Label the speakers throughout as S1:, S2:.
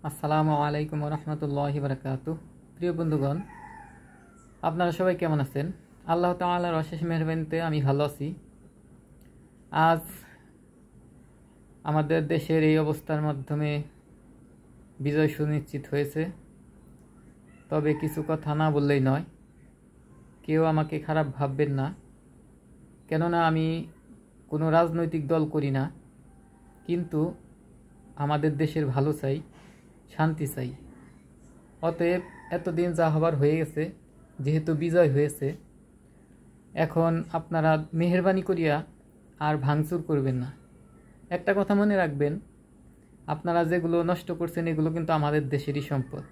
S1: আসসালামু আলাইকুম রহমতুল্লাহি বারাকাতুহু। প্রিয় বন্ধুগণ, আপনারা সবাই কেমন আছেন? আল্লাহ তাআলার অশেষ মেহেরবানিতে আমি ভালো আছি। আজ আমাদের দেশের এই অবস্থার মাধ্যমে বিজয় সুনিশ্চিত হয়েছে। তবে কিছু কথা না বললেই নয়, কেউ আমাকে খারাপ ভাববেন না, কেননা আমি কোনো রাজনৈতিক দল করি না, কিন্তু আমাদের দেশের ভালো চাই, শান্তি চাই। অতএব এতদিন যা হবার হয়ে গেছে, যেহেতু বিজয় হয়েছে, এখন আপনারা মেহেরবানি করিয়া আর ভাঙচুর করবেন না। একটা কথা মনে রাখবেন, আপনারা যেগুলো নষ্ট করছেন এগুলো কিন্তু আমাদের দেশেরই সম্পদ।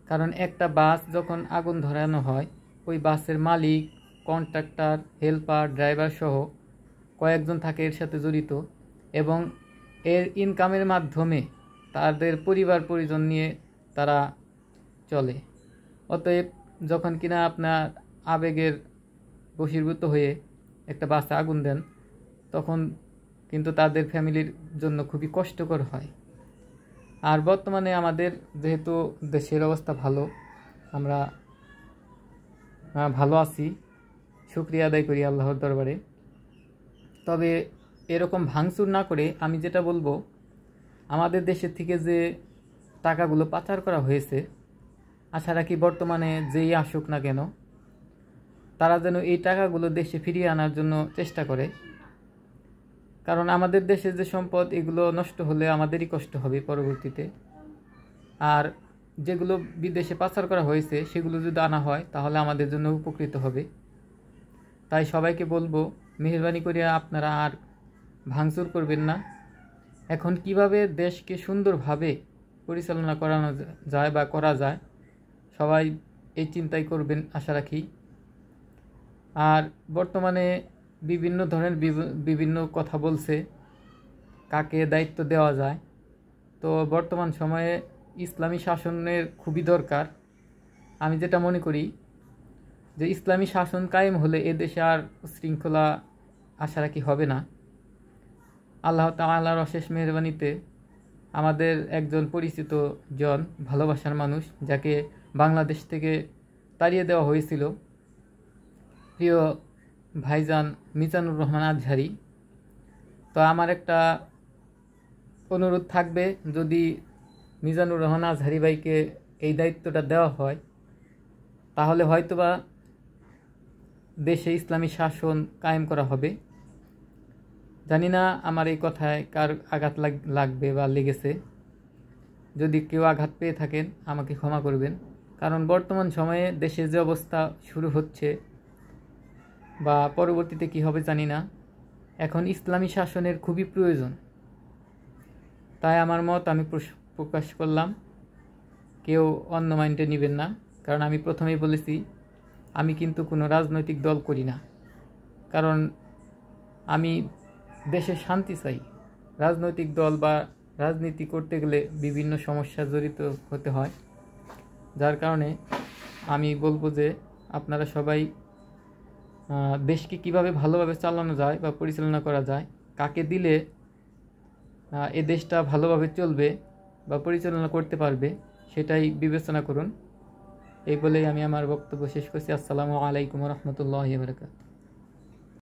S1: কারণ একটা বাস যখন আগুন ধরানো হয়, ওই বাসের মালিক, কন্ট্রাক্টর, হেল্পার, ড্রাইভার সহ কয়েকজন থাকে এর সাথে জড়িত, এবং এর ইনকামের মাধ্যমে তাদের পরিবার পরিজন নিয়ে তারা চলে। অতএব যখন কিনা আপনার আবেগের বশীভূত হয়ে একটা বাসে আগুন দেন, তখন কিন্তু তাদের ফ্যামিলির জন্য খুবই কষ্টকর হয়। আর বর্তমানে আমাদের যেহেতু দেশের অবস্থা ভালো, আমরা ভালো আছি, শুকরিয়া আদায় করি আল্লাহর দরবারে। তবে এরকম ভাঙচুর না করে আমি যেটা বলবো, আমাদের দেশের থেকে যে টাকাগুলো পাচার করা হয়েছে, আশা রাখি বর্তমানে যেই আসুক না কেন, তারা যেন এই টাকাগুলো দেশে ফিরিয়ে আনার জন্য চেষ্টা করে। কারণ আমাদের দেশের যে সম্পদ, এগুলো নষ্ট হলে আমাদেরই কষ্ট হবে পরবর্তীতে। আর যেগুলো বিদেশে পাচার করা হয়েছে সেগুলো যদি আনা হয় তাহলে আমাদের জন্য উপকৃত হবে। তাই সবাইকে বলবো, মেহেরবানি করিয়া আপনারা আর ভাঙচুর করবেন না। এখন কিভাবে দেশকে সুন্দরভাবে পরিচালনা করানো যায় বা করা যায়, সবাই এই চিন্তাই করবেন আশা রাখি। আর বর্তমানে বিভিন্ন ধরনের বিভিন্ন কথা বলছে, কাকে দায়িত্ব দেওয়া যায়। তো বর্তমান সময়ে ইসলামী শাসনের খুবই দরকার। আমি যেটা মনে করি যে ইসলামী শাসন কায়েম হলে এ দেশে আর শৃঙ্খলা আশা রাখি হবে না। আল্লাহ তাআলার অশেষ মেহেরবানিতে আমাদের একজন পরিচিত জন, ভালোবাসার মানুষ, যাকে বাংলাদেশ থেকে তাড়িয়ে দেওয়া হয়েছিল, প্রিয় ভাইজান মিজানুর রহমান আজহারি। তো আমার একটা অনুরোধ থাকবে, যদি মিজানুর রহমান আজহারি ভাইকে এই দায়িত্বটা দেওয়া হয়, তাহলে হয়তোবা দেশে ইসলামী শাসন কায়েম করা হবে। জানি না আমার এই কথায় কার আঘাত লাগবে বা লেগেছে। যদি কেউ আঘাত পেয়ে থাকেন আমাকে ক্ষমা করবেন। কারণ বর্তমান সময়ে দেশের যে অবস্থা শুরু হচ্ছে বা পরবর্তীতে কি হবে জানি না, এখন ইসলামী শাসনের খুবই প্রয়োজন। তাই আমার মত আমি প্রকাশ করলাম। কেউ অন্য মাইন্ডে নেবেন না, কারণ আমি প্রথমেই বলেছি আমি কিন্তু কোনো রাজনৈতিক দল করি না। কারণ আমি দেশের শান্তি চাই। রাজনৈতিক দল বা রাজনীতি করতে গেলে বিভিন্ন সমস্যা জড়িত হতে হয়, যার কারণে আমি বলবো যে আপনারা সবাই দেশকে কিভাবে ভালোভাবে চালানো যায় বা পরিচালনা করা যায়, কাকে দিলে এ দেশটা ভালোভাবে চলবে বা পরিচালনা করতে পারবে, সেটাই বিবেচনা করুন। এই বলেই আমি আমার বক্তব্য শেষ করছি। আসসালামু আলাইকুম রহমতুল্লাহি ওয়া বারাকাতুহু।